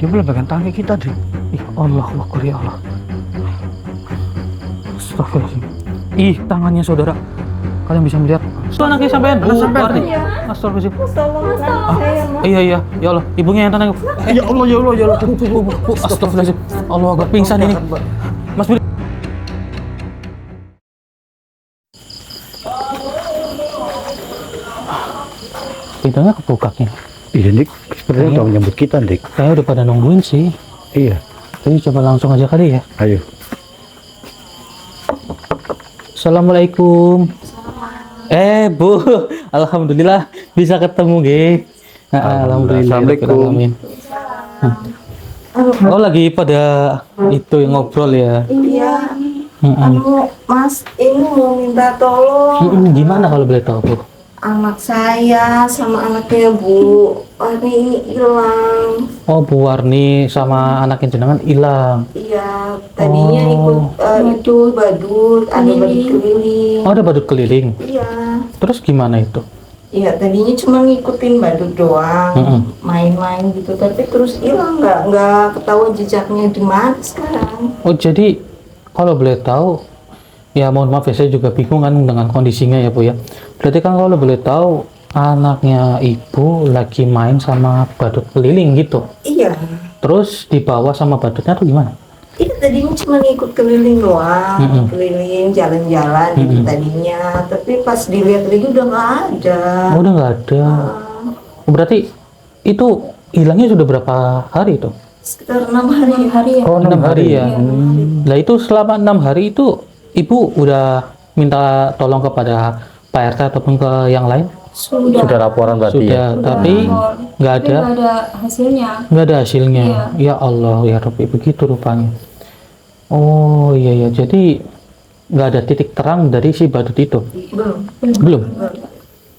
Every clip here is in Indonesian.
Dia belum pegang tangan kita, Dri. Ih, Allah Akbar ya Allah. Astagfirullahaladzim. Ih, tangannya saudara. Kalian bisa melihat. Itu anaknya sampean. Warni. Astagfirullahaladzim. Iya iya. Ya Allah, ibunya yang tenang. Ya Allah ya Allah ya Allah. Bu, astagfirullahaladzim. Allah Akbar, pingsan ini. Mas Budi. Pintunya kebuka nih. Iya, Dik. Sepertinya udah menyambut kita, Dik. Kayaknya udah pada nungguin sih. Iya. Jadi coba langsung aja kali ya. Ayo. Assalamualaikum. Bu, alhamdulillah bisa ketemu, Ge. Alhamdulillah. Assalamualaikum. Oh, lagi pada itu yang ngobrol ya. Iya. Mas, ini mau minta tolong. Gimana kalau boleh tahu, Bu? Anak saya sama anaknya Bu Warni ini hilang. Oh, Bu Warni sama anaknya jenengan hilang. Iya, tadinya ikut itu badut, ada badut keliling. Oh, ada badut keliling. Iya. Terus gimana itu? Iya, tadinya cuma ngikutin badut doang, main-main gitu, tapi terus hilang, nggak ketahuan jejaknya di mana sekarang. Oh, jadi kalau boleh tahu, ya mohon maaf ya, saya juga bingung kan dengan kondisinya ya, Bu ya. Berarti kan kalau boleh tahu, anaknya ibu lagi main sama badut keliling gitu. Iya. Terus dibawa sama badutnya tuh gimana? Iya, tadinya cuma ngikut keliling doang, keliling jalan-jalan gitu tadinya, tapi pas dilihat lagi udah nggak ada. Oh, udah nggak ada. Oh, berarti itu hilangnya sudah berapa hari itu? Sekitar 6 hari ya. Oh, 6 hari ya. Lah itu selama 6 hari itu ibu udah minta tolong kepada Pak RT ataupun ke yang lain? Sudah laporan berarti ya? Sudah, tapi nggak ada. Nggak ada hasilnya. Nggak ada hasilnya. Ya Allah ya Rabbi, begitu rupanya. Oh iya ya, jadi nggak ada titik terang dari si badut itu? Belum.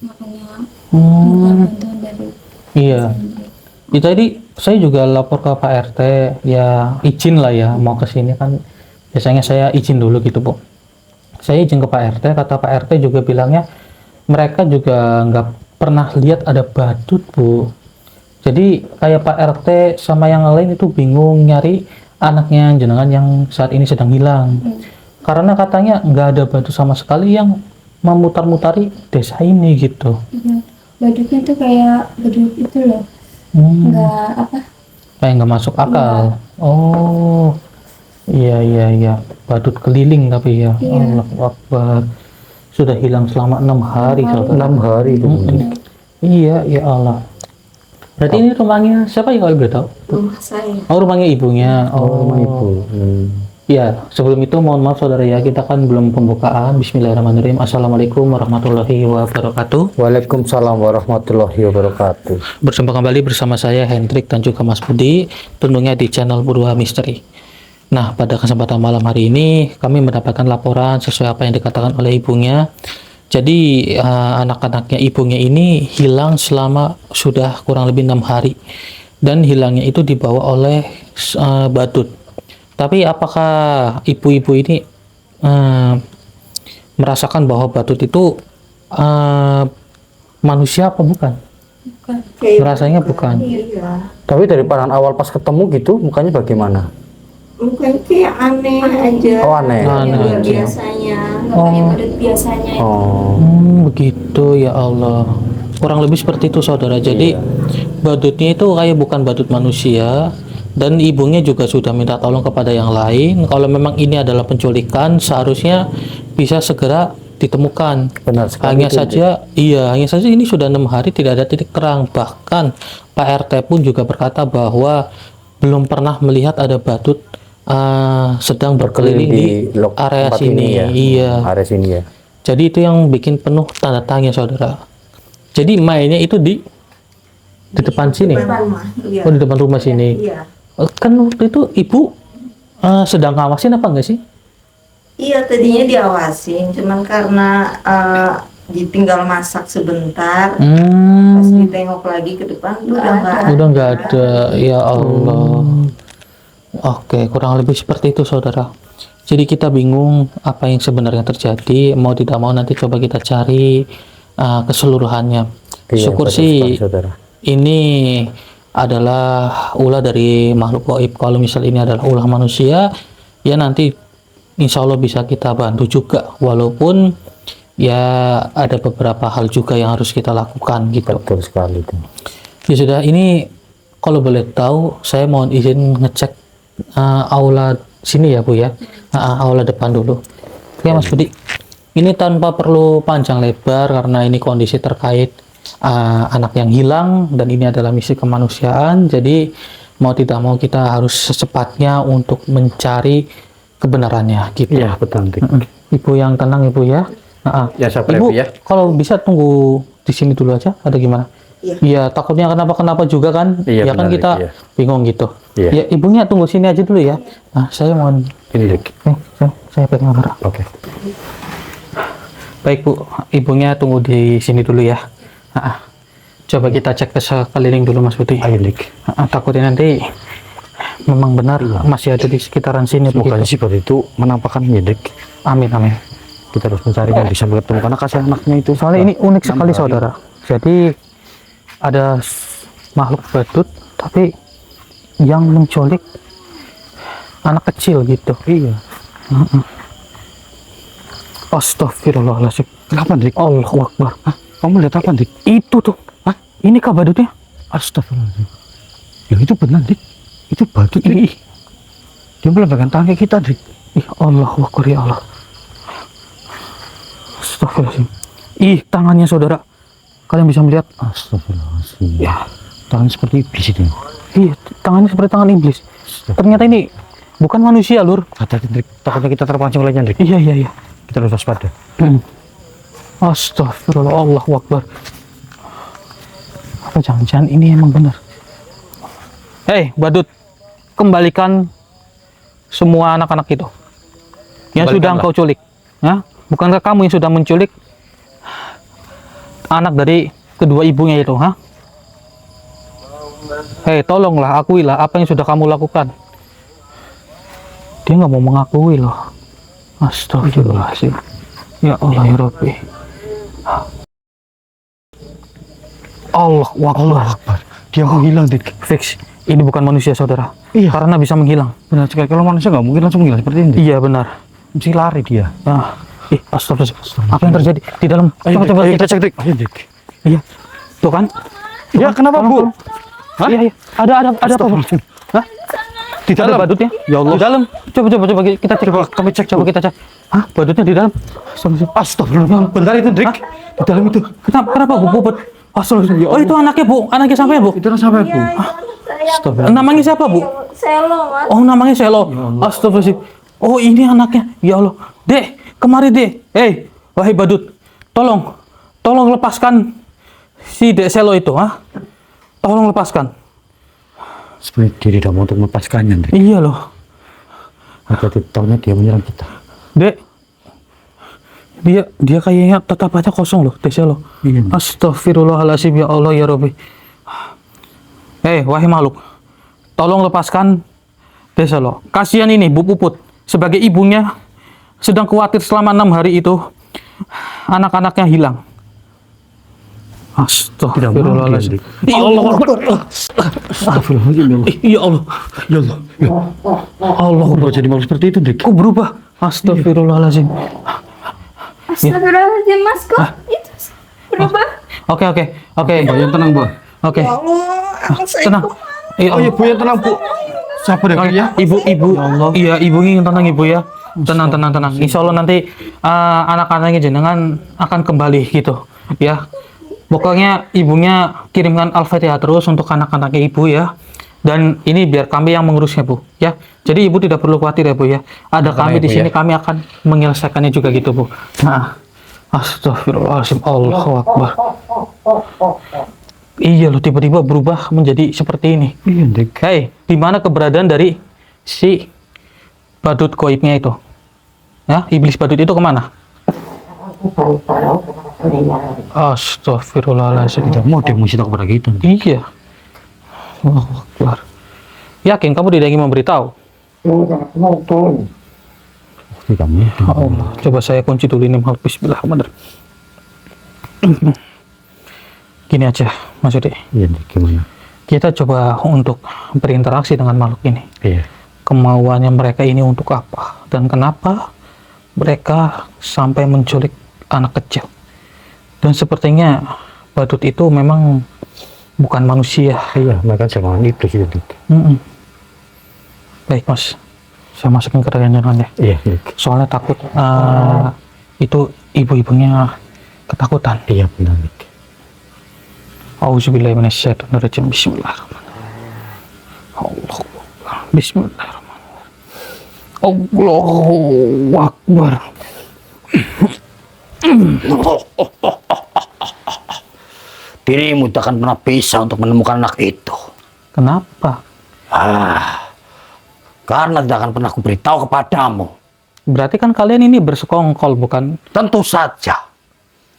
Makanya Hmm, bantuan dari iya. Ya, tadi saya juga lapor ke Pak RT, ya izin lah ya mau ke sini kan. Biasanya saya izin dulu gitu, Bu. Saya izin ke Pak RT, kata Pak RT juga bilangnya mereka juga nggak pernah lihat ada badut, Bu. Jadi kayak Pak RT sama yang lain itu bingung nyari anaknya jenengan yang saat ini sedang hilang. Karena katanya nggak ada badut sama sekali yang memutar-mutari desa ini gitu. badutnya tuh kayak badut itu loh, nggak apa, Kayak nggak masuk akal. Oh, iya iya iya. Badut keliling tapi ya. Allahu Akbar. Sudah hilang selama 6 hari. 6 hari itu. Iya, ya Allah. Berarti ini rumahnya siapa ya kalau boleh tahu? Rumah saya. Oh, rumahnya ibunya. Oh, Rumah ibu. Iya, sebelum itu mohon maaf saudara ya, kita kan belum pembukaan. Bismillahirrahmanirrahim. Assalamualaikum warahmatullahi wabarakatuh. Waalaikumsalam warahmatullahi wabarakatuh. Berjumpa kembali bersama saya Hendrik dan juga Mas Budi, tentunya di channel Purwa Misteri. Nah, pada kesempatan malam hari ini kami mendapatkan laporan sesuai apa yang dikatakan oleh ibunya. Jadi anak-anaknya ibunya ini hilang selama sudah kurang lebih 6 hari, dan hilangnya itu dibawa oleh badut. Tapi apakah ibu-ibu ini merasakan bahwa badut itu manusia apa bukan? Rasanya bukan. Iya. Tapi dari pandangan awal pas ketemu gitu, mukanya bagaimana? Mungkin kayak aneh aja. Oh, aneh. Aneh Luar aja. biasanya. kayak badut biasanya. Oh. Begitu ya Allah. Kurang lebih seperti itu saudara. Jadi badutnya itu kayak bukan badut manusia, dan ibunya juga sudah minta tolong kepada yang lain. Kalau memang ini adalah penculikan, seharusnya bisa segera ditemukan. Benar sekali. Hanya saja, hanya saja ini sudah 6 hari tidak ada titik terang. Bahkan Pak RT pun juga berkata bahwa belum pernah melihat ada badut sedang berkeliling di area tempat sini. ya. Iya. Area sini ya. Jadi itu yang bikin penuh tanda tanya saudara. Jadi mainnya itu di depan sini. Depan rumah. Iya. Oh, di depan rumah sini. Iya. Kan waktu itu ibu sedang ngawasin apa enggak sih? Iya, tadinya diawasin, cuman karena ditinggal masak sebentar, pas ditengok lagi ke depan tuh udah nggak ada. Udah nggak ada. Ya Allah. Oke, kurang lebih seperti itu saudara. Jadi kita bingung apa yang sebenarnya terjadi. Mau tidak mau nanti coba kita cari keseluruhannya. Iya, Syukur betul sih sekali, saudara. ini adalah ulah dari makhluk gaib. Kalau misal ini adalah ulah manusia, ya nanti insya Allah bisa kita bantu juga, walaupun ya ada beberapa hal juga yang harus kita lakukan gitu. Betul sekali itu. Ya sudah, ini kalau boleh tahu saya mohon izin ngecek aula sini ya Bu ya. Aula depan dulu. Oke Mas Budi, ini tanpa perlu panjang lebar karena ini kondisi terkait anak yang hilang dan ini adalah misi kemanusiaan. Jadi mau tidak mau kita harus secepatnya untuk mencari kebenarannya gitu. Iya, betul. Dik. Ibu yang tenang Ibu ya. Ya, sabar Ibu, ya. kalau bisa tunggu di sini dulu aja atau gimana? Iya. Iya, takutnya kenapa-kenapa juga kan? Iya, Ya kan benar, kita iya. bingung gitu. Iya. Ya, ibunya tunggu sini aja dulu ya. Nah, saya mohon Ini Dik. saya pegang kamera. Oke. Baik Bu, ibunya tunggu di sini dulu ya. Coba kita cek ke sekeliling dulu Mas Budi. Ayo Dik. Takutnya nanti memang benar masih ada di sekitaran sini Semoga begitu. si Badu itu menampakkannya Dik. Amin amin. Kita harus mencari dan bisa ketemu karena kasih anaknya itu. Soalnya ini unik sekali saudara. Jadi ada makhluk badut tapi yang menculik anak kecil gitu. Iya. Astagfirullahaladzim. Kenapa Dik? Allahu Akbar. Hah? Kamu lihat apa Dik? Itu tuh. Hah? Ini kah badutnya? Astagfirullahaladzim. Ya itu benar Dik. Itu badut Dik. Dia melambaikan tangan kita Dik. Ih, Allahu Akbar ya Allah. Astagfirullahaladzim. Ih, tangannya saudara. Kalian bisa melihat? Astagfirullahaladzim. Ya. Tangan seperti iblis itu. Iya, tangannya seperti tangan iblis. Ternyata ini bukan manusia, Lur. Hati-hati Dik. Takutnya kita terpancing olehnya Dik. Iya, iya, iya. Kita harus waspada. Astagfirullah, Allahu Akbar. Apa jangan-jangan ini emang benar? Hei, badut. Kembalikan semua anak-anak itu yang sudah engkau culik. Ya? Bukankah kamu yang sudah menculik anak dari kedua ibunya itu, ha? Hei, tolonglah, akuilah apa yang sudah kamu lakukan. Dia nggak mau mengakui loh. Astagfirullahaladzim. Ya Allah ya Rabbi. Allah Akbar. Dia menghilang Dik. Fix. Ini bukan manusia saudara. Iya. Karena bisa menghilang. Benar sekali. Kalau manusia nggak mungkin langsung menghilang seperti ini Dik. Iya benar. Mesti lari dia. Nah, astagfirullah. Apa yang terjadi di dalam? Ayo, Coba kita cek Dik. Ayo Dik. Iya. Tuh kan? Ya kenapa Bu? Hah? Iya, iya. Ada apa, Bu? Hah? Di dalam. Ada badutnya? Ya Allah. Di dalam. Coba kita cek. Coba kami cek. Coba kita cek. Hah? Badutnya di dalam? Astagfirullah. Bentar itu Dik. Di dalam itu. Kenapa Bu Puput? Astagfirullah. Oh, itu anaknya Bu. Anaknya sampai Bu. Itu sampai Bu. Saya Namanya siapa Bu? Selo, Mas. Oh, namanya Selo. Astagfirullahaladzim. Oh, ini anaknya. Ya Allah. Dek, kemari Dek. Hei, wahai badut. Tolong lepaskan si Dek Selo itu, ha? Tolong lepaskan. Sebenarnya dia tidak mau untuk melepaskannya Dik. Iya loh. Hati-hati, tahunya dia menyerang kita. Dek. Dia kayaknya tetap aja kosong loh, Dek Selo. Iya. Astagfirullahaladzim, ya Allah ya Rabbi. Hei, wahai makhluk. Tolong lepaskan Dek Selo. Kasihan ini Bu Puput. Sebagai ibunya sedang khawatir selama 6 hari itu anak-anaknya hilang. Astagfirullahaladzim. Ya Allah Akbar. Astagfirullahaladzim ya Allah. Ya Allah. Ya Allah. Allah Kok jadi malu seperti itu Dik? Kok berubah? Astagfirullahaladzim. Astagfirullahaladzim, Mas, kok itu berubah? Oke. Bu, yang tenang Bu. Oke. Ya Allah, anak saya Tenang. Oh iya Bu, yang tenang Bu. Sabar ya Bu ya. Ibu. Iya, ibu ingin tenang Ibu ya. Tenang. Insya Allah nanti anak-anaknya jenengan akan kembali gitu ya. Pokoknya ibunya kirimkan Al-Fatihah terus untuk anak-anaknya Ibu ya. Dan ini biar kami yang mengurusnya Bu ya. Jadi Ibu tidak perlu khawatir ya Bu ya. Ada kami di sini, kami akan menyelesaikannya juga gitu Bu. Nah, astagfirullahaladzim, Allahu Akbar. Iya loh, tiba-tiba berubah menjadi seperti ini. Iya Dik. Hei, di mana keberadaan dari si badut goibnya itu? Ya, iblis badut itu kemana? Astagfirullahaladzim. Tidak mau dia musnah kepada kita. Iya. Allahu Akbar. Yakin kamu tidak ingin memberitahu? Tidak mungkin. Allah. Coba saya kunci dulu ini. Bismillahirrahmanirrahim. Gini aja, Mas Yudi. Iya Dik, gimana? kita coba untuk berinteraksi dengan makhluk ini. Iya. Kemauannya mereka ini untuk apa? Dan kenapa mereka sampai menculik anak kecil? Dan sepertinya badut itu memang bukan manusia. Iya, mereka jangan iblis itu. Mm-mm. Baik mas, saya masukin ke rencananya. Iya, Dik. Soalnya takut itu ibu-ibunya ketakutan. Iya, benar, Dik. Auzubillahi minasyaitonirrajim. Bismillahirrahmanirrahim. Allah. Bismillahirrahmanirrahim. Allahu Akbar. Dirimu tak akan pernah bisa untuk menemukan anak itu. Kenapa? Karena tidak akan pernah kuberitahu kepadamu. Berarti kan kalian ini bersekongkol, bukan? Tentu saja.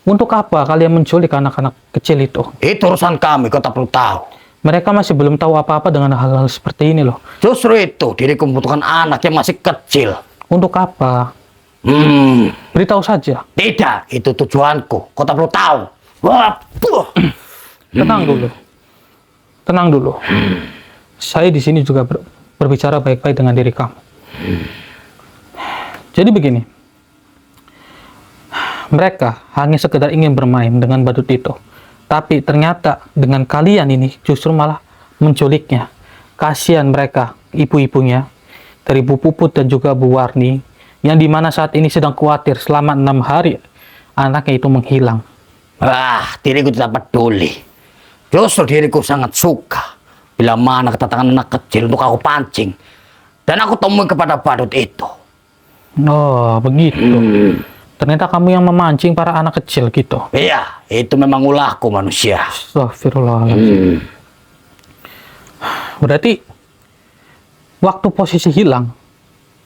Untuk apa kalian menculik anak-anak kecil itu? Itu urusan kami, kau tak perlu tahu. Mereka masih belum tahu apa-apa dengan hal-hal seperti ini loh. Justru itu, diriku membutuhkan anak yang masih kecil. Untuk apa? Beritahu saja. Tidak, itu tujuanku. Kau tak perlu tahu. Wah, Tenang dulu. Tenang dulu. Saya di sini juga berbicara baik-baik dengan diri kamu. Jadi begini. Mereka hanya sekedar ingin bermain dengan badut itu. Tapi ternyata dengan kalian ini justru malah menculiknya. Kasihan mereka, ibu-ibunya, dari Bu Puput dan juga Bu Warni, yang dimana saat ini sedang khawatir selama 6 hari anaknya itu menghilang. Diriku tidak peduli. Justru diriku sangat suka bila mana kedatangan anak kecil untuk aku pancing. Dan aku temui kepada badut itu. Oh, begitu. Ternyata kamu yang memancing para anak kecil gitu. Iya, itu memang ulahku manusia. Astagfirullahaladzim. Berarti waktu posisi hilang,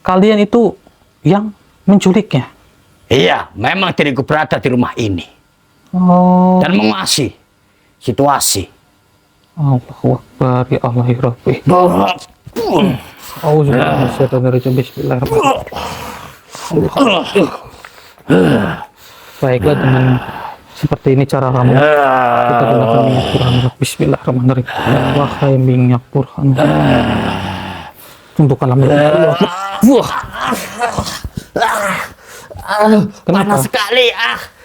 kalian itu yang menculiknya? Iya, memang diriku berada di rumah ini. Oh. Dan menguasai situasi. Allahu Akbar, ya Allah ya Rabbi. Bismillahirrahmanirrahim. Baiklah, dengan seperti ini cara kamu kita gunakan minyak Quran. Bismillahirrahmanirrahim. Wahai minyak Quran, untuk alam Panas sekali.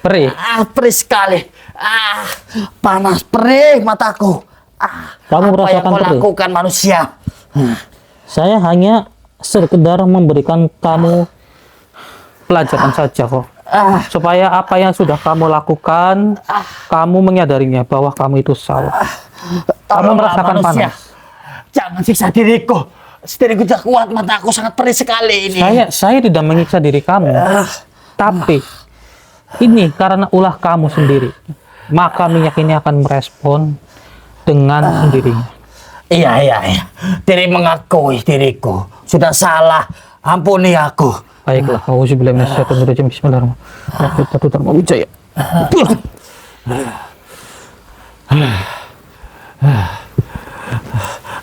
perih. Perih sekali. Panas perih mataku. Kamu apa yang merasakan kau perih? lakukan manusia? Saya hanya sekedar memberikan kamu pelajaran saja kok. Supaya apa yang sudah kamu lakukan, kamu menyadarinya bahwa kamu itu salah. Kamu merasakan manusia. panas. Jangan siksa diriku. Diriku tidak kuat, mataku sangat perih sekali ini. Saya tidak menyiksa diri kamu. Tapi ini karena ulah kamu sendiri. Maka minyak ini akan merespon dengan sendirinya. Iya. Diri mengakui diriku sudah salah. Ampuni aku. Baiklah, auzubillahi minasyaitonirrajim. Bismillahirrahmanirrahim. Satu Dharma Wijaya.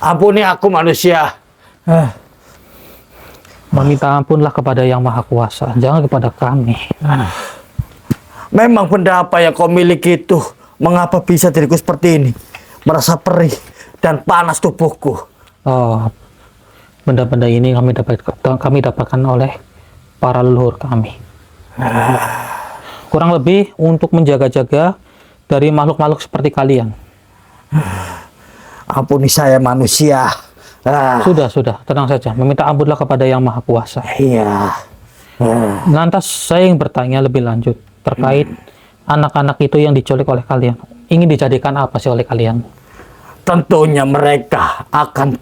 Ampuni aku manusia. Meminta ampunlah kepada Yang Maha Kuasa, jangan kepada kami. Memang benda apa yang kau miliki itu? Mengapa bisa diriku seperti ini? Merasa perih dan panas tubuhku. Oh, benda-benda ini kami dapatkan oleh para leluhur kami. Kurang lebih untuk menjaga-jaga dari makhluk-makhluk seperti kalian. Ampuni saya manusia. Sudah, tenang saja. Meminta ampunlah kepada Yang Maha Kuasa. Iya. Lantas saya yang bertanya lebih lanjut terkait anak-anak itu yang diculik oleh kalian. Ingin dijadikan apa sih oleh kalian? Tentunya mereka akan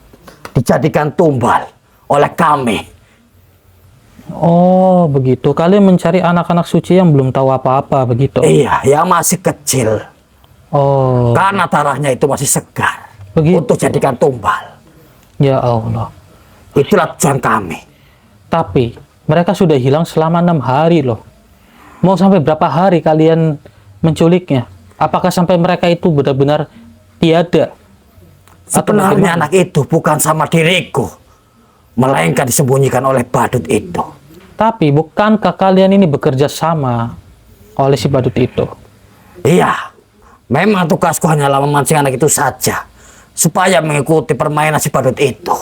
dijadikan tumbal oleh kami. Oh, begitu. Kalian mencari anak-anak suci yang belum tahu apa-apa, begitu? Iya, yang masih kecil. Oh, Karena darahnya itu masih segar. begitu. Untuk jadikan tumbal. Ya Allah. Itulah tujuan kami. Tapi mereka sudah hilang selama 6 hari loh. Mau sampai berapa hari kalian menculiknya? Apakah sampai mereka itu benar-benar tiada? Atau Sebenarnya bagaimana? anak itu bukan sama diriku, melainkan disembunyikan oleh badut itu. Tapi bukankah kalian ini bekerja sama oleh si badut itu? Iya, memang tugasku hanyalah memancing anak itu saja. supaya mengikuti permainan si badut itu.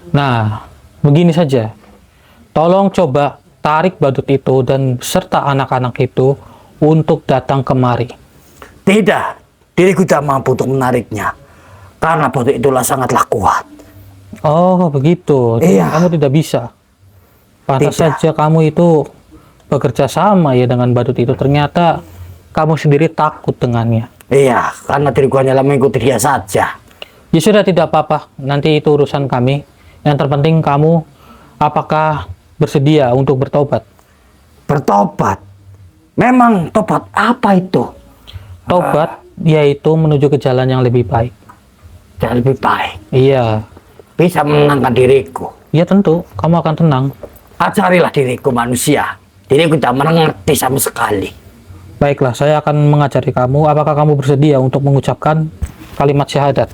Nah, begini saja. Tolong coba tarik badut itu dan beserta anak-anak itu untuk datang kemari. Tidak, diriku tidak mampu untuk menariknya. Karena badut itulah sangatlah kuat. Oh, begitu. Iya. Kamu tidak bisa. Pantas Tidak. saja kamu itu bekerja sama ya dengan badut itu. Ternyata kamu sendiri takut dengannya. Iya, karena diriku hanyalah mengikuti dia saja. Ya sudah, tidak apa-apa. Nanti itu urusan kami. Yang terpenting kamu apakah bersedia untuk bertobat? Bertobat? Memang tobat apa itu? Tobat yaitu menuju ke jalan yang lebih baik. Dan lebih baik. Iya. Bisa menenangkan diriku. Ya tentu, kamu akan tenang. Ajarilah diriku manusia. Diriku tidak mengerti sama sekali. Baiklah, saya akan mengajari kamu. Apakah kamu bersedia untuk mengucapkan kalimat syahadat?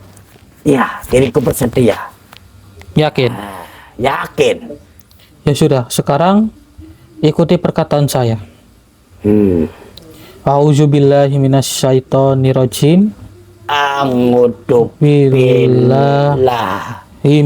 Iya, diriku bersedia. Yakin? Yakin. Ya sudah, sekarang ikuti perkataan saya. A'udzubillahi minasyaitonirrajim. A'udzu Billahi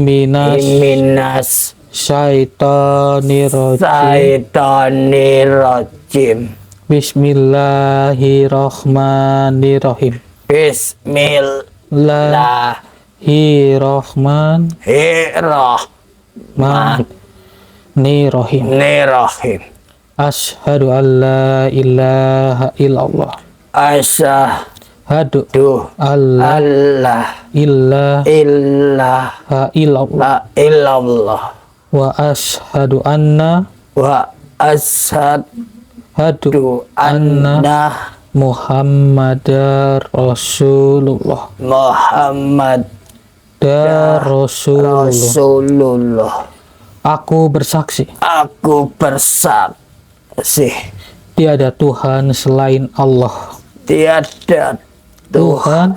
minas syaitonirrajim. syaitonirrajim. Bismillahirrahmanirrahim. Bismillahirrahmanirrahim. Bismillahirrahmanirrahim. Asyhadu an la ilaha illallah. Asyhadu Alla Allah ilaha illallah illallah wa asyhadu anna wa asyhadu anna Muhammadar Rasulullah. Muhammad Rasulullah. Aku bersaksi Aku bersaksi tiada Tuhan selain Allah. tiada Tuhan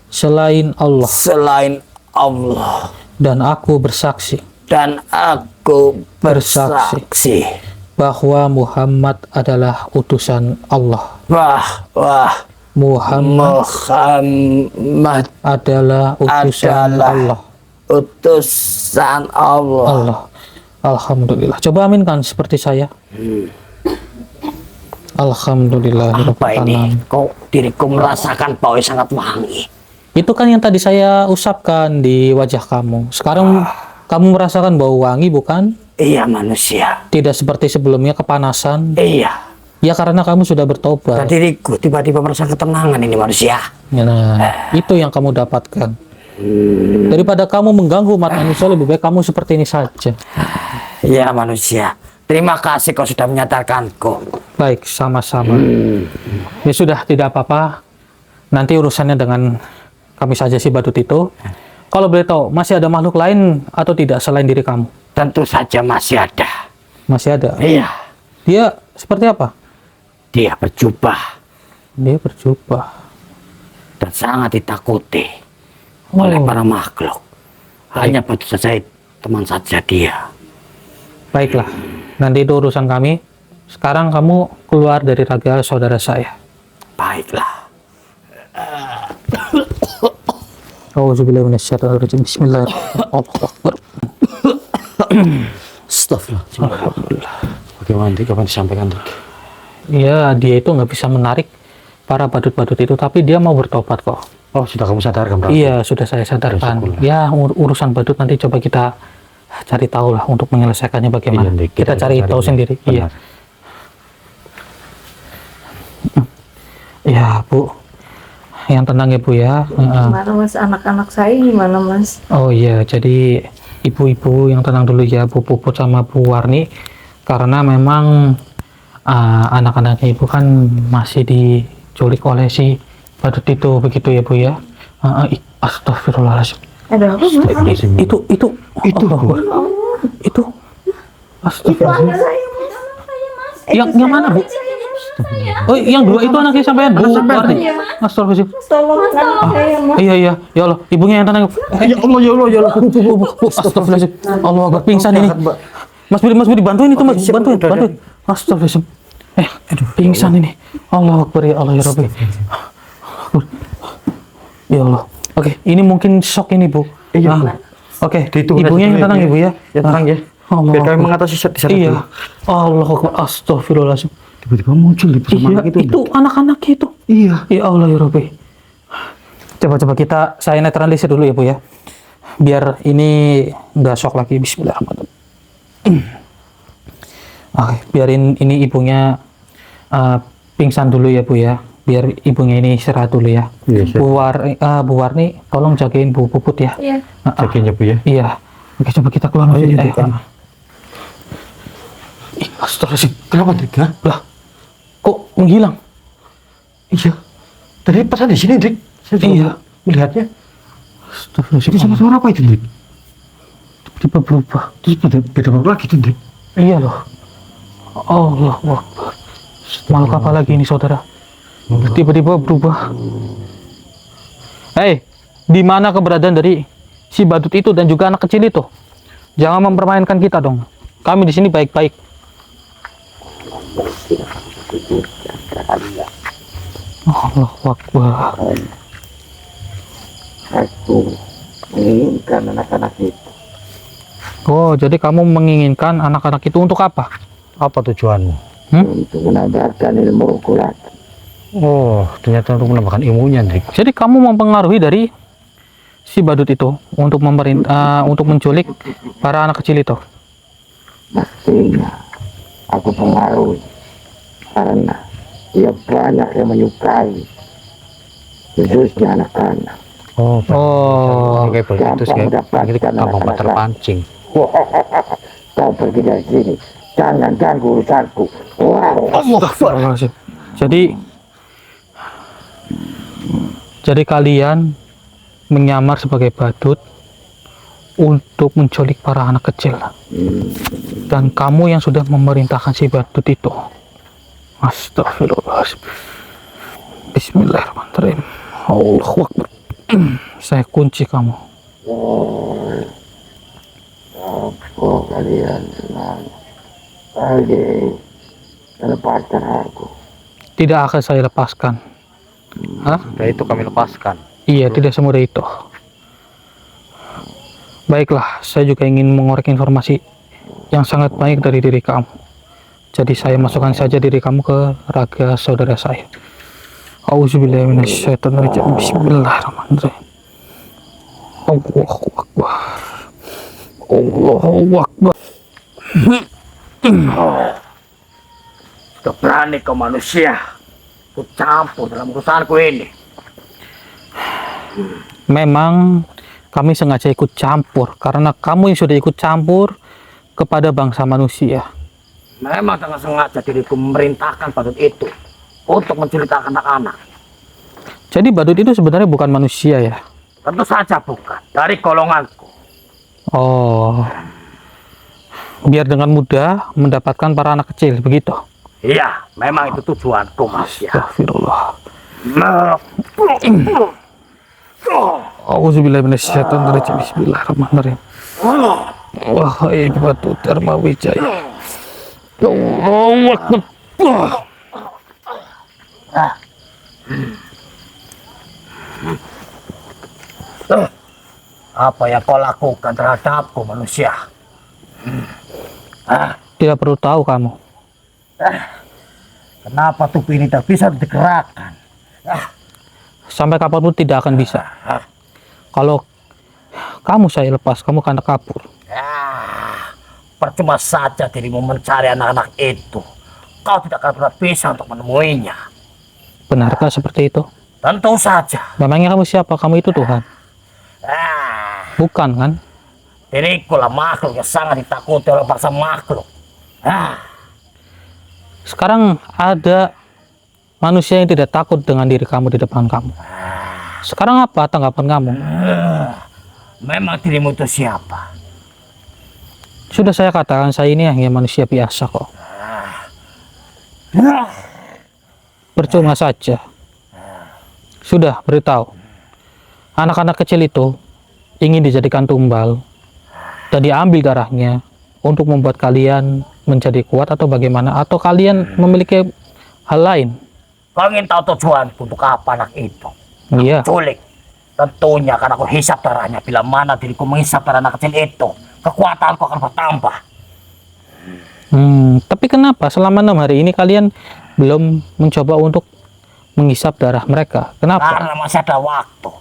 Selain Allah. selain Allah, Dan aku bersaksi dan aku bersaksi bahwa Muhammad adalah utusan Allah. bahwa Muhammad Muhammad adalah utusan adalah Allah. utusan Allah. Allah. Alhamdulillah. Coba aminkan seperti saya. Alhamdulillah. Apa ini? Kok diriku merasakan bau yang sangat wangi? Itu kan yang tadi saya usapkan di wajah kamu. Sekarang kamu merasakan bau wangi, bukan? Iya, manusia. Tidak seperti sebelumnya kepanasan. Iya. Ya karena kamu sudah Dan bertobat. diriku tiba-tiba merasa ketenangan ini manusia. Nah, itu yang kamu dapatkan. Daripada kamu mengganggu umat manusia, lebih baik kamu seperti ini saja. Iya, manusia. Terima kasih kau sudah menyadarkanku. Baik, sama-sama. Ya sudah, tidak apa-apa. Nanti urusannya dengan kami saja si badut itu. Kalau boleh tahu, masih ada makhluk lain atau tidak selain diri kamu? Tentu saja masih ada. Masih ada. Iya. Dia seperti apa? Dia berjubah Dia berjubah. dan sangat ditakuti oleh para makhluk. Hanya batu saja teman saja dia. Baiklah, nanti itu urusan kami. Sekarang kamu keluar dari raga saudara saya. Baiklah. Auzubillahi minasyaitonirrajim. Bismillahirrahmanirrahim. Allahu Akbar. Alhamdulillah. Bagaimana Dik? Kapan disampaikan Dik? Ya, dia itu nggak bisa menarik para badut-badut itu, tapi dia mau bertobat kok. Oh, sudah kamu sadarkan berarti? Iya, sudah saya sadarkan. Syukurlah. Ya, urusan badut nanti coba kita cari tahu lah untuk menyelesaikannya bagaimana. Iya, Dik. Kita cari tahu Dik. sendiri. Benar. Iya. Ya, Bu. Yang tenang ya, Bu ya. Gimana Mas, anak-anak saya gimana Mas? Oh iya, jadi ibu-ibu yang tenang dulu ya, Bu Puput sama Bu Warni. Karena memang anak-anaknya Ibu kan masih diculik oleh si badut itu, begitu ya Bu ya. Astagfirullahaladzim. Ada apa Mas? Itu Allah Akbar. Itu astagfirullah. Yang mana Bu? Oh, yang dua itu anaknya sampean Bu Warni. Astagfirullahaladzim. Tolong anak saya Mas. Iya, ya Allah, ibunya yang tenang. Ya Allah, ya Allah, ya Allah. Astagfirullahaladzim. Allah Akbar, pingsan ini. Mas Budi bantuin itu, Mas. Bantuin. Astagfirullahaladzim. Pingsan ini. Allah Akbar, ya Allah, ya Rabbi. Ya Allah. Oke, ini mungkin shock ini, Bu. Iya, Ah, Bu. Oke, Dihitung aja ibunya yang dulu ya, tenang, Bu, Ibu ya. Ya tenang ya. Allah Biar kami Akbar. mengatasi di sana Iya. dulu. Allah Akbar. Astagfirullahaladzim. Tiba-tiba muncul di bersama Iya, anak itu anak-anak itu. Iya. Ya Allah ya Rabbi. Coba-coba saya netralisir dulu ya Bu ya. Biar ini nggak shock lagi. Bismillahirrahmanirrahim. Oke, biarin ini ibunya pingsan dulu ya Bu ya. Biar ibunya ini istirahat dulu ya. Iya, siap. Bu Warni, tolong jagain Bu Puput ya. Iya. Jagain ya, Bu ya. Iya. Oke, coba kita keluar. Oh, iya, Ih, Bu. astagfirullahaladzim. Kenapa, Dik? Hah? Lah, kok menghilang? Iya. Tadi pas di sini, Dik. Saya juga Iya. melihatnya. Astagfirullahaladzim. Itu sama suara apa itu, Dik? Tiba-tiba berubah. Terus beda apa lagi tuh, Dik? Iya loh. Allah Akbar. Makhluk apa lagi ini saudara? Tiba-tiba berubah. Hei, di mana keberadaan dari si badut itu dan juga anak kecil itu? Jangan mempermainkan kita dong. Kami di sini baik-baik. Allah Akbar. Aku menginginkan anak-anak itu. Oh, jadi kamu menginginkan anak-anak itu untuk apa? Apa tujuanmu? Untuk menambahkan ilmu lagi. Oh, ternyata untuk menambahkan ilmunya, Dik. Jadi kamu mempengaruhi dari si badut itu untuk untuk menculik para anak kecil itu. Mestinya aku pengaruhi karena dia banyak yang menyukai, khususnya anak-anak. Oh, Oh, oke, begitu sih. Itu gampang terpancing. Kau pergi dari sini, jangan ganggu urusanku. Astagfirullahaladzim. Jadi kalian menyamar sebagai badut untuk menculik para anak kecil. Dan kamu yang sudah memerintahkan si badut itu. Astagfirullahaladzim. Bismillahirrahmanirrahim. Allahu Akbar. Saya kunci kamu. Oh, kalian senang. Lagi melepaskan aku. Tidak akan saya lepaskan. Hah? Nah, itu kami lepaskan. Iya, tidak semudah itu. Baiklah, saya juga ingin mengorek informasi yang sangat baik dari diri kamu. Jadi saya masukkan saja diri kamu ke raga saudara saya. Auzubillahiminasyaitonirrajim. Bismillahirrahmanirrahim. Allahu Akbar. Allahu Akbar. Sudah berani kau manusia ikut campur dalam urusanku ini. Memang kami sengaja ikut campur karena kamu yang sudah ikut campur kepada bangsa manusia. Memang dengan sengaja diriku memerintahkan badut itu untuk menculik anak-anak. Jadi badut itu sebenarnya bukan manusia ya? Tentu saja bukan, dari golonganku. Oh, biar dengan mudah mendapatkan para anak kecil, begitu? Iya, memang itu tujuanku, Mas ya. Astagfirullah. Auzubillahiminasyaitonirrajim. Bismillahirrahmanirrahim. Wahai batu Dharma Wijaya. Allahu Akbar. Apa yang kau lakukan terhadapku, manusia? Tidak perlu tahu kamu. Kenapa tubuh ini tak bisa digerakkan? Sampai kapanpun tidak akan bisa. Kalau kamu saya lepas, kamu akan kabur. Percuma saja dirimu mencari anak-anak itu. Kau tidak akan pernah bisa untuk menemuinya. Benarkah seperti itu? Tentu saja. Memangnya kamu siapa? Kamu itu Tuhan? Bukan kan? Diriku lah makhluk yang sangat ditakuti oleh bangsa makhluk. Sekarang ada manusia yang tidak takut dengan diri kamu di depan kamu. Sekarang apa tanggapan kamu? Memang dirimu itu siapa? Sudah saya katakan, saya ini hanya manusia biasa kok. Percuma saja. Sudah beritahu. Anak-anak kecil itu ingin dijadikan tumbal dan diambil darahnya untuk membuat kalian menjadi kuat atau bagaimana, atau kalian memiliki hal lain. Kau ingin tahu tujuanku untuk apa anak itu? Iya. Culik. Tentunya karena aku hisap darahnya. Bila mana diriku menghisap darah anak kecil itu, kekuatanku akan bertambah. Tapi kenapa selama 6 hari ini kalian belum mencoba untuk menghisap darah mereka? Kenapa? Karena masih ada waktu.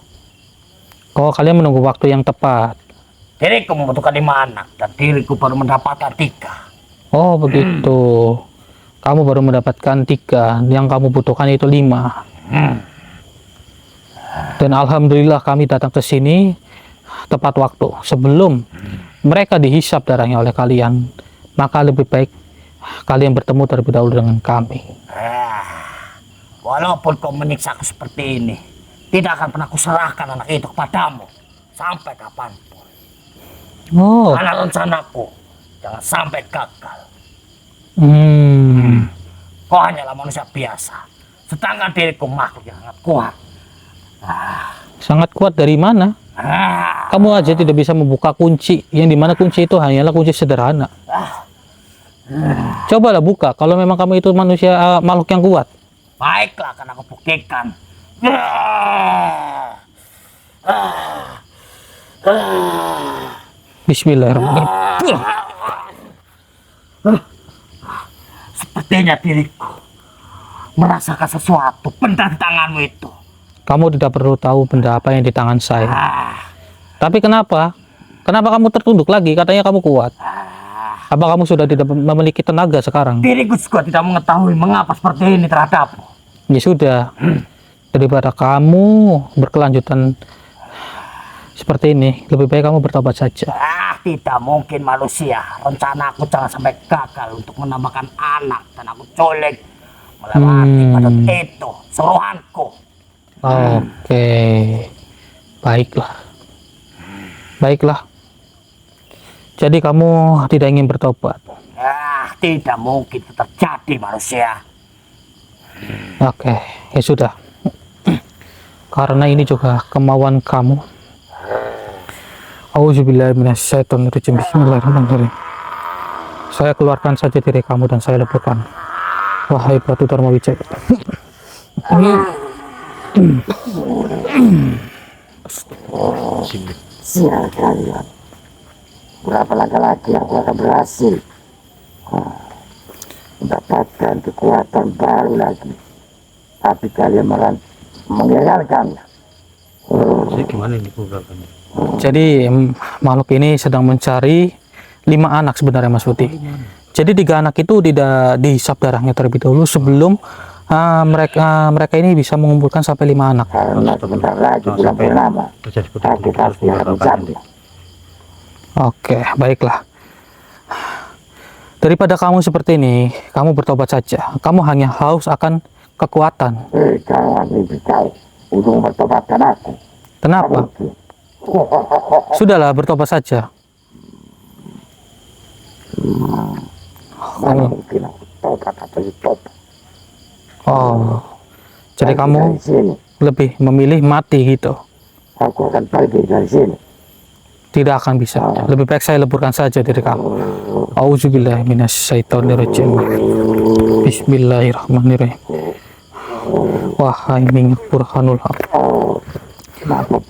Oh, kalian menunggu waktu yang tepat. Diriku membutuhkan 5 anak dan diriku baru mendapatkan 3. Oh, begitu. Kamu baru mendapatkan 3, yang kamu butuhkan itu 5. Dan alhamdulillah kami datang ke sini tepat waktu sebelum mereka dihisap darahnya oleh kalian. Maka lebih baik kalian bertemu terlebih dahulu dengan kami. Walaupun kau menyiksaku seperti ini, tidak akan pernah kuserahkan anak itu kepadamu sampai kapanpun. Oh. Karena rencanaku jangan sampai gagal. Kau hanyalah manusia biasa, sedangkan diriku makhluk yang sangat kuat. Sangat kuat dari mana? Kamu aja tidak bisa membuka kunci, yang dimana kunci itu hanyalah kunci sederhana. Cobalah buka, kalau memang kamu itu manusia, makhluk yang kuat. Baiklah, akan aku buktikan. Bismillahirrahmanirrahim. Sepertinya diriku merasakan sesuatu benda di tanganmu itu. Kamu tidak perlu tahu benda apa yang di tangan saya. Tapi kenapa? Kenapa kamu tertunduk lagi? Katanya kamu kuat. Apa kamu sudah tidak memiliki tenaga sekarang? Diriku juga tidak mengetahui mengapa seperti ini terhadapmu. Ya sudah. Daripada kamu berkelanjutan seperti ini, lebih baik kamu bertobat saja. Tidak mungkin manusia. Rencanaku jangan sampai gagal untuk menambahkan anak dan aku culik melewati pada itu suruhanku. Oke. Baiklah. Baiklah. Jadi kamu tidak ingin bertobat? Tidak mungkin itu terjadi manusia. Oke, ya sudah. Karena ini juga kemauan kamu. Auzubillahiminasyaitonirrajim. Bismillahirrahmanirrahim. Saya keluarkan saja diri kamu dan saya leburkan. Wahai Batu Dharma Wijaya. Sial kalian. Berapa lagi aku akan berhasil mendapatkan kekuatan baru lagi. Tapi kalian malah mengagalkannya. Gimana ini programnya? Jadi makhluk ini sedang mencari 5 anak sebenarnya, Mas Putih. Jadi 3 anak itu tidak dihisap darahnya terlebih dahulu sebelum mereka ini bisa mengumpulkan sampai 5 anak. Karena sebentar lagi bulan purnama, aku pasti akan mencari. Oke, baiklah. Daripada kamu seperti ini, kamu bertobat saja. Kamu hanya haus akan kekuatan. Jangan mimpi kau untuk mempertobatkan aku. Kenapa? Sudahlah, bertobat saja. Mana mungkin aku tobat atau tobat. Oh, jadi Pergi kamu dari sini. lebih memilih mati gitu? Aku akan pergi dari sini. Tidak akan bisa. Lebih baik saya leburkan saja diri kamu. Auzubillahiminasyaitonirrajim. Bismillahirrahmanirrahim. Wahai minyak burhanul haq.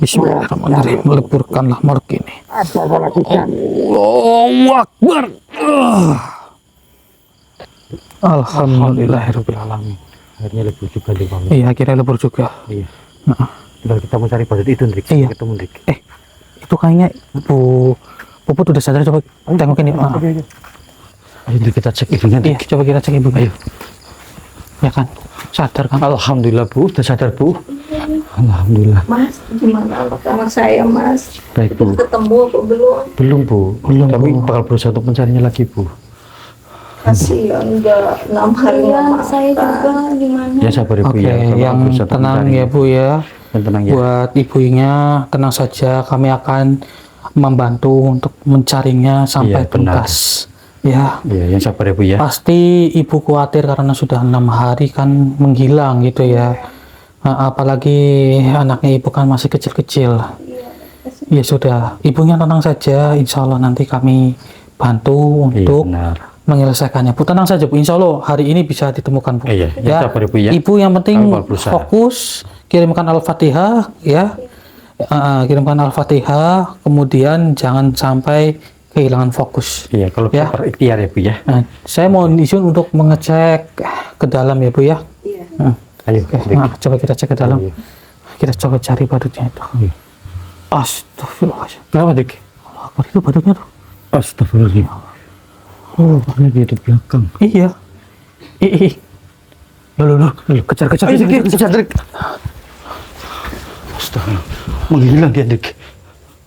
Bismillahirrahmanirrahim. Meleburkanlah makhluk ini. Apa kau lakukan? Allahu Akbar. Alhamdulillahirabbil alamin. Akhirnya lebih juga di bang. Iya, akhirnya lebur juga. Iya. Nah, Tinggal kita mencari badut itu, Ndrik. Iya. Ketemu, Ndrik. itu kayaknya Puput udah sadar, coba tengokin ya. Ayo, Ndrik, kita cek ibunya, Iya, Ndrik. coba kita cek ibu. Ayo. Ya kan, sadar kan? Alhamdulillah, Bu. Udah sadar, Bu. Alhamdulillah. Mas, gimana anak saya, Mas? Baik, Bu. Ketemu apa belum? Belum, Bu. Belum, Kami Bu. bakal berusaha untuk mencarinya lagi, Bu. Kasihan, udah 6 hari Iya, nggak saya makan. juga gimana? Ya, sabar, Ibu, Oke, ya. Kami yang berusaha untuk tenang mencarinya. ya Bu ya. Yang tenang, ya. Buat ibunya, tenang saja. Kami akan membantu untuk mencarinya sampai Iya, benar. tuntas. Ya, Iya, yang sabar ya, Bu, ya. pasti ibu khawatir karena sudah 6 hari kan menghilang gitu ya. Apalagi anaknya ibu kan masih kecil-kecil. Ya sudah, ibunya tenang saja. Insya Allah nanti kami bantu Iya, untuk benar. menyelesaikannya. Bu, tenang saja Bu. Insya Allah hari ini bisa ditemukan Bu. Iya, ya, sabar ya, Bu, ya. Ibu yang penting Kami bakal berusaha. fokus, kirimkan Al-Fatihah ya. Kirimkan Al-Fatihah, kemudian jangan sampai kehilangan fokus. Iya, kalau Ya. kita berikhtiar ya Bu ya. Nah, saya mau izin untuk mengecek ke dalam ya Bu ya. Iya. Ayo. Oke, Dik. nah, coba kita cek ke dalam. Iya. Kita coba cari badutnya itu. Iya. Astagfirullahaladzim. Kenapa Dik? Allah Akbar, itu badutnya tuh. Astagfirullahaladzim. Oh, makanya dia di belakang. Iya. Ih. Loh. Kejar. Kejar, Dik. Astagfirullah. Menghilang dia, Dik.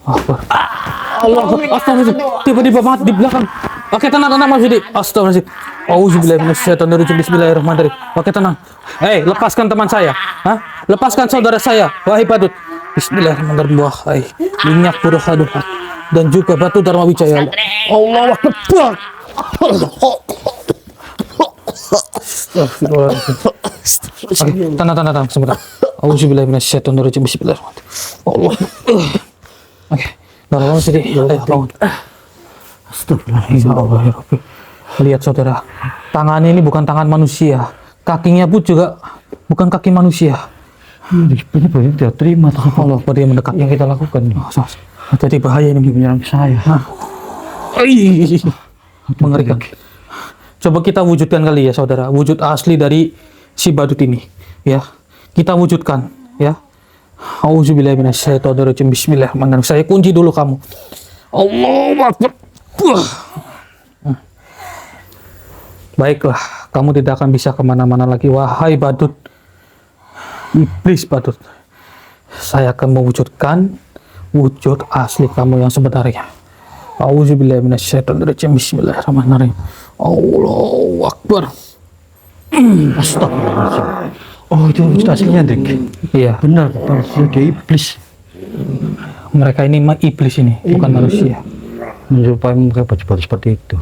Akbar. Allah, astagfirullahaladzim. Tiba-tiba mati di belakang. Oke, tenang Mas Yudi. Astagfirullahaladzim. Auzubillahi minasyaitonirrajim. Bismillahirrahmanirrahim. Oke, tenang. Hei, lepaskan teman saya. Hah? Lepaskan saudara saya. Wahai badut. Bismillahirrahmanirrahim. Wahai minyak burhanuh dan juga batu Dharma Wijaya. Allahu Akbar. Astagfirullahaladzim. Oke, tenang sebentar. Auzubillahi minasyaitonirrajim. Bismillahirrahmanirrahim. Allah. Oke, bangun sini. Ayo bangun. Astagfirullahaladzim. Lihat saudara, tangan ini bukan tangan manusia, kakinya pun juga bukan kaki manusia. Ini banyak tidak terima tak apa Allah, dia mendekat. yang kita lakukan. Jadi bahaya ini Menyerang saya. Mengerikan. Coba kita wujudkan kali ya saudara, wujud asli dari si badut ini, ya. Kita wujudkan, ya. Auzubillahi minasyaitonirrajim. Bismillahirrahmanirrahim. Saya kunci dulu kamu. Allahu Akbar. Baiklah, kamu tidak akan bisa kemana-mana lagi, wahai badut. Iblis badut. Saya akan mewujudkan wujud asli kamu yang sebenarnya. Auzubillahi minasyaitonirrajim. Bismillahirrahmanirrahim. Allahu Akbar. Astagfirullahaladzim. Oh, itu wujud aslinya, Dik. Iya, Benar, manusia dia iblis. mereka ini iblis ini, bukan manusia. Menyerupai memakai baju-baju seperti itu.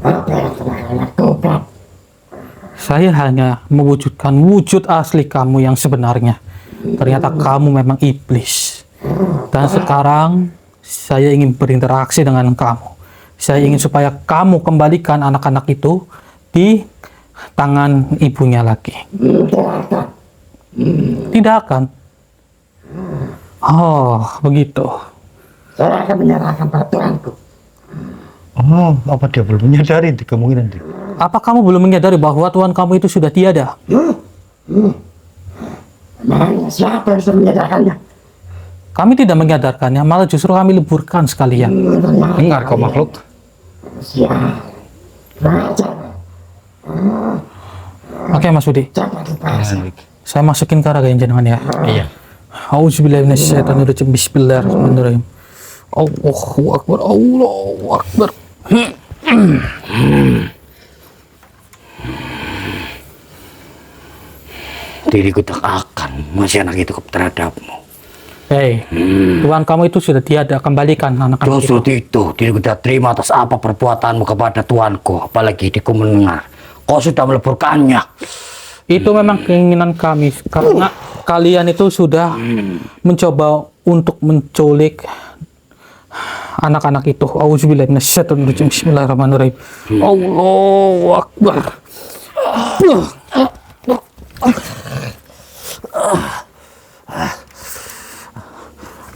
Saya hanya mewujudkan wujud asli kamu yang sebenarnya. Ternyata kamu memang iblis. Dan sekarang saya ingin berinteraksi dengan kamu. Saya ingin supaya kamu kembalikan anak-anak itu di tangan ibunya lagi. Tidak akan. Oh, begitu. Saya akan menyerahkan peraturanku. Oh, apa dia belum menyadari Dik, kemungkinan, Dik? Apa kamu belum menyadari bahwa Tuhan kamu itu sudah tiada? Memangnya siapa yang sudah menyadarkannya? Kami tidak menyadarkannya, malah justru kami leburkan sekalian. Dengar kau makhluk. Siapa? Raja. Oke Mas Budi, Cepat dipasang. Dik. saya masukin ke raga jenengan ya. Iya. Auzubillahi minasyaitonirrajim. Bismillahirrahmanirrahim. Allahu Akbar. Allahu Akbar. Diriku tak akan masih anak itu terhadapmu. Hei, Tuhan kamu itu sudah tiada, kembalikan anak-anak Justru itu. itu diriku tidak terima atas apa perbuatanmu kepada Tuanku. Apalagi diku mendengar kau sudah meleburkannya. Itu memang keinginan kami, karena kalian itu sudah mencoba untuk menculik anak-anak itu. Auzubillahi minasyaitonirrajim. Bismillahirrahmanirrahim. Allahu Akbar.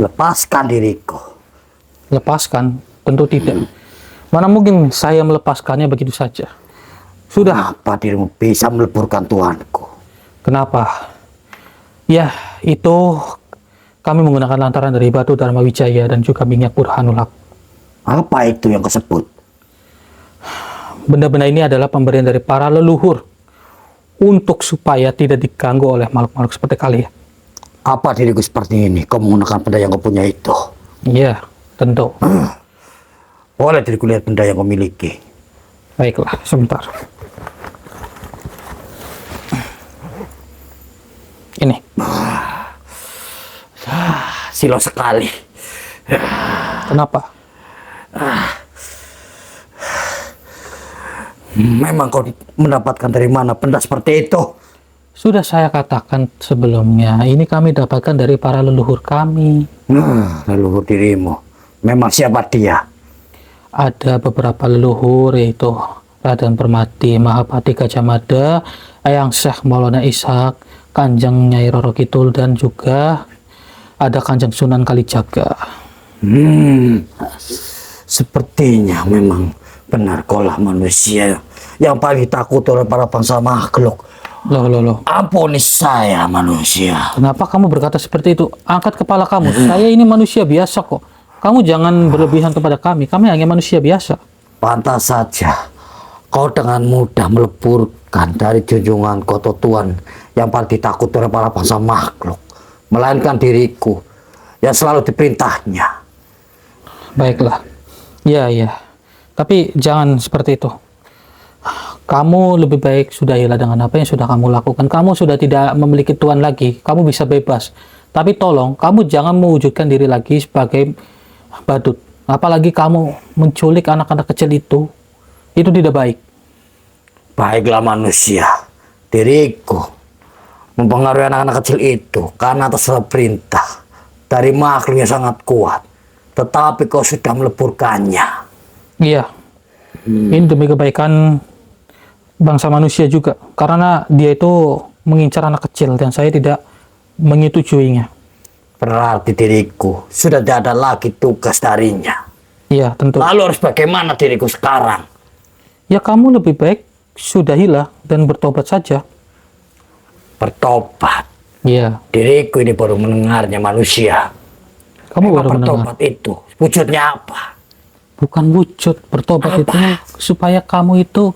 Lepaskan diriku. Lepaskan? Tentu tidak. Mana mungkin saya melepaskannya begitu saja. Sudah. Apa dirimu bisa meleburkan Tuanku? Kenapa? Ya, itu kami menggunakan lantaran dari batu Dharma Wijaya dan juga minyak Burhanul Haq. Apa itu yang kau sebut? Benda-benda ini adalah pemberian dari para leluhur untuk supaya tidak diganggu oleh makhluk-makhluk seperti kalian. Apa diriku seperti ini? Kau menggunakan benda yang kau punya itu. Iya, tentu. Boleh diriku lihat benda yang kau miliki. Baiklah, sebentar. Ini. Silo sekali. Kenapa? Memang kau mendapatkan dari mana benda seperti itu? Sudah saya katakan sebelumnya, ini kami dapatkan dari para leluhur kami. Leluhur dirimu. Memang siapa dia? Ada beberapa leluhur, yaitu Raden Permati, Mahapati Gajah Mada, Eyang Syekh Maulana Ishak, Kanjeng Nyai Roro Kidul, dan juga ada Kanjeng Sunan Kalijaga. Sepertinya memang benar kaulah manusia yang paling takut oleh para bangsa makhluk. Loh. Ampuni saya manusia. Kenapa kamu berkata seperti itu? Angkat kepala kamu. Saya ini manusia biasa kok. Kamu jangan berlebihan kepada kami. Kami hanya manusia biasa. Pantas saja kau dengan mudah meleburkan dari junjungan kota Tuhan yang paling ditakut oleh para bangsa makhluk, melainkan diriku yang selalu diperintahnya. Baiklah. Iya. Tapi jangan seperti itu. Kamu lebih baik sudahilah dengan apa yang sudah kamu lakukan. Kamu sudah tidak memiliki Tuhan lagi. Kamu bisa bebas. Tapi tolong, kamu jangan mewujudkan diri lagi sebagai badut. Apalagi kamu menculik anak-anak kecil itu. Itu tidak baik. Baiklah manusia, diriku mempengaruhi anak-anak kecil itu karena atas perintah dari makhluk yang sangat kuat. Tetapi kau sudah meleburkannya. Iya. Ini demi kebaikan bangsa manusia juga. Karena dia itu mengincar anak kecil dan saya tidak menyetujuinya. Berarti diriku sudah tidak ada lagi tugas darinya. Iya, tentu. Lalu harus bagaimana diriku sekarang? Ya kamu lebih baik sudahilah dan bertobat saja. Bertobat. Iya. Diriku ini baru mendengarnya manusia. Kamu Apa baru mendengar. bertobat itu wujudnya apa? Bukan wujud. Bertobat itu supaya kamu itu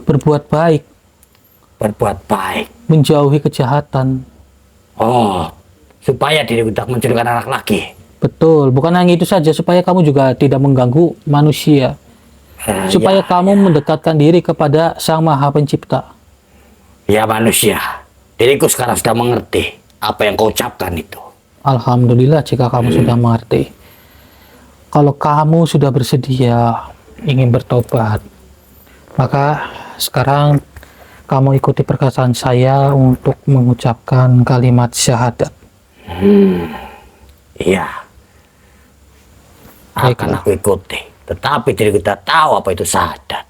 berbuat baik. Berbuat baik. Menjauhi kejahatan. Oh, supaya diriku tidak menculik anak lagi. Betul. Bukan hanya itu saja. Supaya kamu juga tidak mengganggu manusia. Supaya kamu mendekatkan diri kepada Sang Maha Pencipta. Ya manusia, diriku sekarang sudah mengerti apa yang kau ucapkan itu. Alhamdulillah jika kamu sudah mengerti. Kalau kamu sudah bersedia ingin bertobat, maka sekarang kamu ikuti perkataan saya untuk mengucapkan kalimat syahadat. Iya. Akan aku ikuti. Tetapi diriku tidak tahu apa itu syahadat.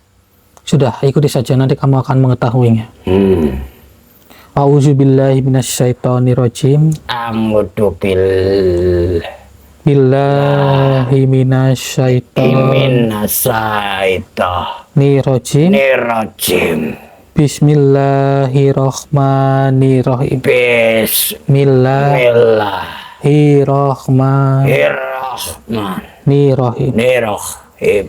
Sudah, ikuti saja, nanti kamu akan mengetahuinya. A'udzubillahi minasyaitonirrajim. Billahi minasyaitonirrajim. Bismillahirrahmanirrahim. Bismillahirrahmanirrahim.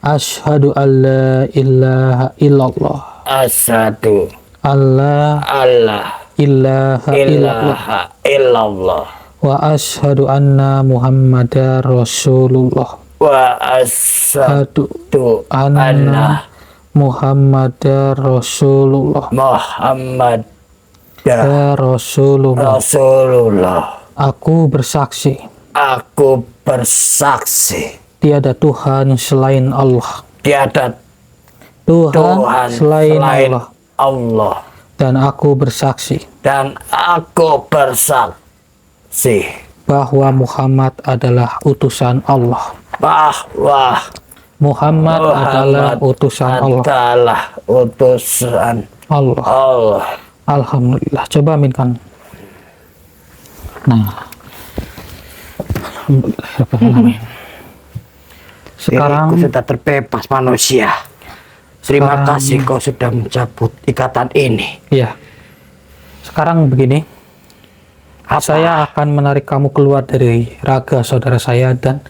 Asyhadu an la ilaha illallah. Asyhadu Allah ilaha illallah. wa asyhadu anna Muhammadar Rasulullah. Wa asyhadu Anna Muhammadar Rasulullah. Muhammad Ya Rasulullah. Rasulullah. Aku bersaksi Aku bersaksi tiada Tuhan selain Allah. tiada Tuhan selain Allah. Allah. Dan aku bersaksi Dan aku bersaksi bahwa Muhammad adalah utusan Allah. bahwa Muhammad adalah utusan Allah. adalah utusan Allah. Allah. Alhamdulillah. Coba aminkan. Nah. Alhamdulillah. Sekarang Diriku sudah terbebas manusia. Terima Sekarang- kasih kau sudah mencabut ikatan ini. ya. Sekarang begini. Saya akan menarik kamu keluar dari raga saudara saya dan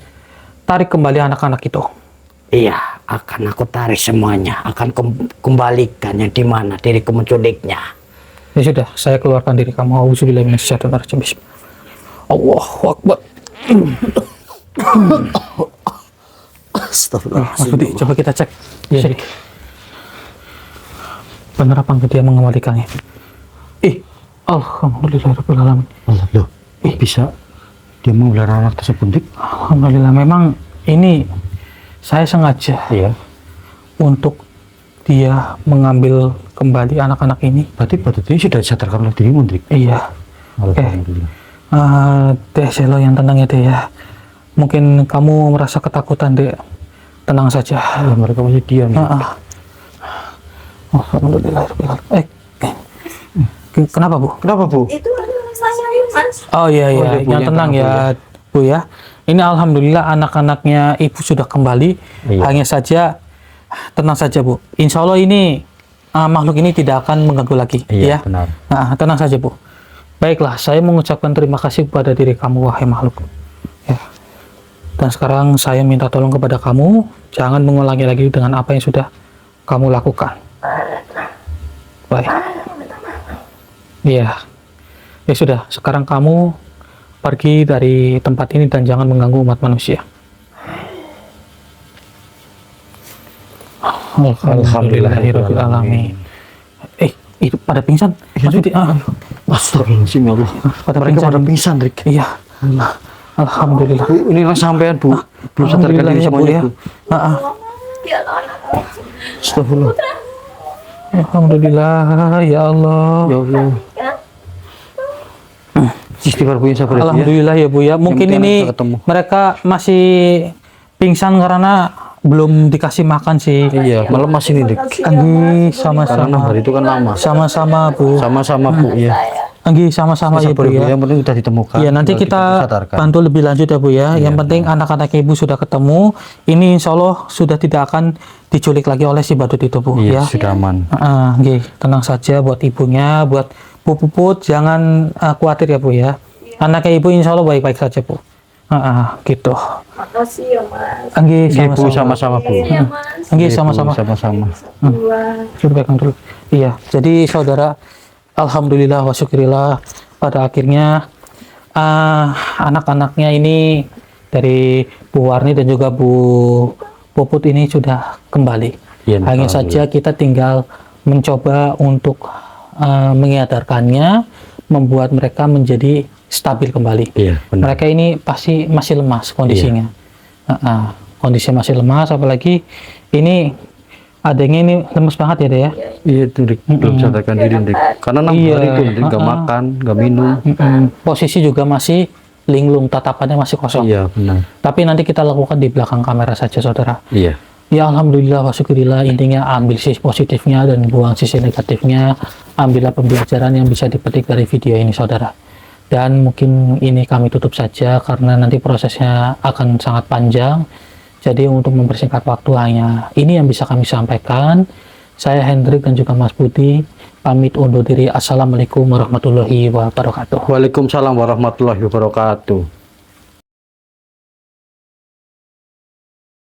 tarik kembali anak-anak itu. Iya, akan aku tarik semuanya. Akan kembalikan yang dimana diriku menculiknya. Ya sudah, saya keluarkan diri kamu. Auzubillahi minasyaitonirrajim. Bismillah. Allahu Akbar. Astagfirullah. Mas Budi, coba kita cek. Cek. Benar apa enggak dia mengembalikannya? Alhamdulillahirabbil alamin. Allah loh, bisa dia mengular anak tersebut, Dik? Alhamdulillah, memang ini saya sengaja Iya. untuk dia mengambil kembali anak-anak ini. Berarti badut ini sudah disadarkan oleh dirimu, Dik? Iya. Alhamdulillah. Dek Selo yang tenang ya Dek ya. Mungkin kamu merasa ketakutan Dek. Tenang saja. Ya, mereka masih diam. Alhamdulillah. Kenapa Bu? Kenapa, Bu? Itu adalah saya Mas. Oh iya Oh, iya, iya, Bu, yang yang tenang tenang, ya Bu ya. Ini alhamdulillah anak-anaknya Ibu sudah kembali. Iya. Hanya saja tenang saja Bu. Insya Allah ini makhluk ini tidak akan mengganggu lagi. Iya, Ya. benar. Nah, tenang saja Bu. Baiklah, saya mengucapkan terima kasih kepada diri kamu wahai makhluk. Ya. Dan sekarang saya minta tolong kepada kamu, jangan mengulangi lagi dengan apa yang sudah kamu lakukan. Baik. Iya. Ya sudah, sekarang kamu pergi dari tempat ini dan jangan mengganggu umat manusia. Alhamdulillahirabbil alamin. Itu pada pingsan. Maksudnya, Astagfirullahaladzim ya Allah. pada Mereka pingsan. pada pingsan, Rik. Iya. Alhamdulillah. Bu, ini lah sampean, Bu. Belum sadarkan Alhamdulillah diri ya, Bu, semuanya, ya. Bu. Ah, Ya Allah. Astagfirullah. Alhamdulillah ya Allah. Ya Allah. Istighfar Bu, yang sabar ya, Bu, ya. Alhamdulillah ya Bu ya. Mungkin penting ini bisa ketemu. mereka masih pingsan karena belum dikasih makan sih. Iya, malam masih nih, Dik. Anggi Karena 6 sama-sama. hari itu kan lama. Sama-sama Bu. Sama-sama, Bu, ya. Anggi sama-sama ya Sabar, Bu Bu, ya. yang penting udah ditemukan. Iya, nanti Tinggal kita sadarkan. bantu lebih lanjut ya Bu ya. Yang penting anak-anak Ibu sudah ketemu. Ini insya Allah sudah tidak akan diculik lagi oleh si badut itu Bu Iya, ya. sudah aman. Nggih, tenang saja buat ibunya, buat Bu Puput, jangan khawatir ya Bu ya. Anaknya Ibu insya Allah baik-baik saja Bu. Gitu. Makasih ya Mas. Nggih, Iya, Bu, sama-sama. sama-sama, Bu. Iya Mas. Nggih, Iya, Bu, sama-sama. Sama-sama. Sudah pegang dulu. Iya, jadi saudara, alhamdulillah wa syukurillah pada akhirnya anak-anaknya ini dari Bu Warni dan juga Bu Puput ini sudah kembali. Iya, Hanya alhamdulillah. saja kita tinggal mencoba untuk menyadarkannya, membuat mereka menjadi stabil kembali. Iya, benar. Mereka ini pasti masih lemas kondisinya. Kondisi masih lemas, apalagi ini adanya ini lemes banget ya Dek ya. Iya, itu, Dik. Belum sadarkan diri, Dik. Karena 6 Iya, hari itu, Dik, nggak makan, nggak minum. Posisi juga masih linglung, tatapannya masih kosong. Iya, benar. Tapi nanti kita lakukan di belakang kamera saja saudara. Iya. Ya alhamdulillah wa syukurillah, intinya ambil sisi positifnya dan buang sisi negatifnya. Ambillah pembelajaran yang bisa dipetik dari video ini saudara. Dan mungkin ini kami tutup saja karena nanti prosesnya akan sangat panjang. Jadi untuk mempersingkat waktu hanya ini yang bisa kami sampaikan. Saya Hendrik dan juga Mas Budi pamit undur diri. Assalamualaikum warahmatullahi wabarakatuh. Waalaikumsalam warahmatullahi wabarakatuh.